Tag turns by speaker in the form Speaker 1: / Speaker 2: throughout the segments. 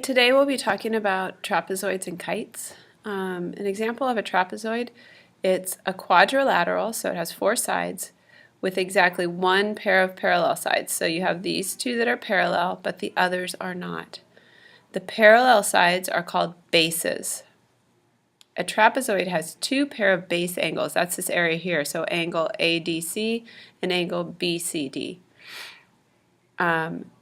Speaker 1: today we'll be talking about trapezoids and kites. An example of a trapezoid, it's a quadrilateral, so it has four sides with exactly one pair of parallel sides. So you have these two that are parallel, but the others are not. The parallel sides are called bases. A trapezoid has two pair of base angles. That's this area here, so angle ADC and angle BCD.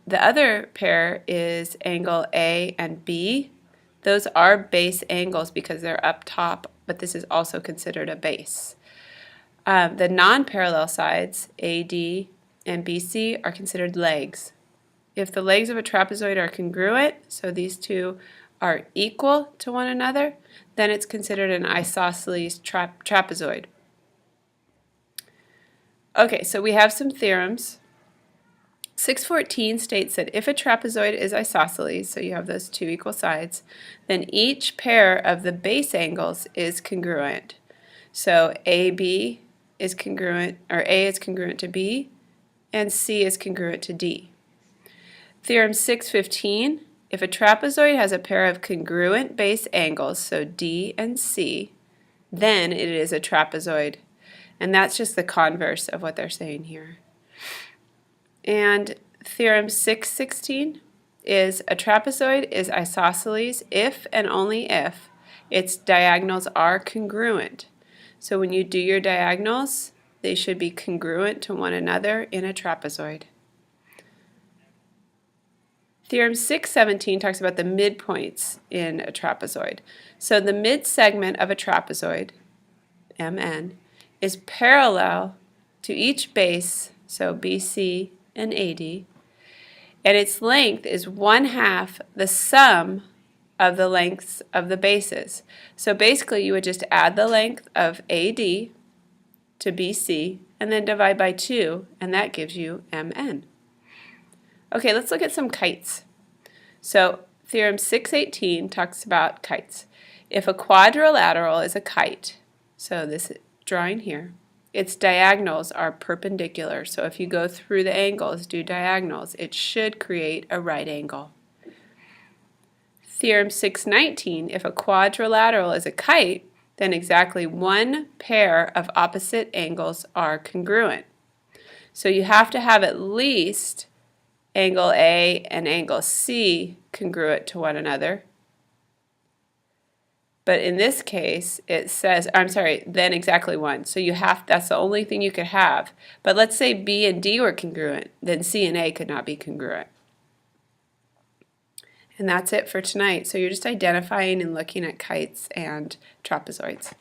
Speaker 1: The other pair is angle A and B. Those are base angles because they're up top, but this is also considered a base. The non-parallel sides, AD and BC, are considered legs. If the legs of a trapezoid are congruent, so these two are equal to one another, then it's considered an isosceles trapezoid. Okay, so we have some theorems. 614 states that if a trapezoid is isosceles, so you have those two equal sides, then each pair of the base angles is congruent. So AB is congruent, or A is congruent to B, and C is congruent to D. Theorem 615, if a trapezoid has a pair of congruent base angles, so D and C, then it is a trapezoid. And that's just the converse of what they're saying here. And theorem 616 is a trapezoid is isosceles if and only if its diagonals are congruent. So when you do your diagonals, they should be congruent to one another in a trapezoid. Theorem 617 talks about the midpoints in a trapezoid. So the mid-segment of a trapezoid, MN, is parallel to each base, so BC and AD, and its length is 1/2 the sum of the lengths of the bases. So basically you would just add the length of AD to BC and then divide by 2, and that gives you MN. Okay, let's look at some kites. So theorem 618 talks about kites. If a quadrilateral is a kite, so this drawing here, its diagonals are perpendicular. So if you go through the angles, do diagonals, it should create a right angle. Theorem 619, if a quadrilateral is a kite, then exactly one pair of opposite angles are congruent. So you have to have at least angle A and angle C congruent to one another. But in this case, it says, then exactly one. So that's the only thing you could have. But let's say B and D were congruent, then C and A could not be congruent. And that's it for tonight. So you're just identifying and looking at kites and trapezoids.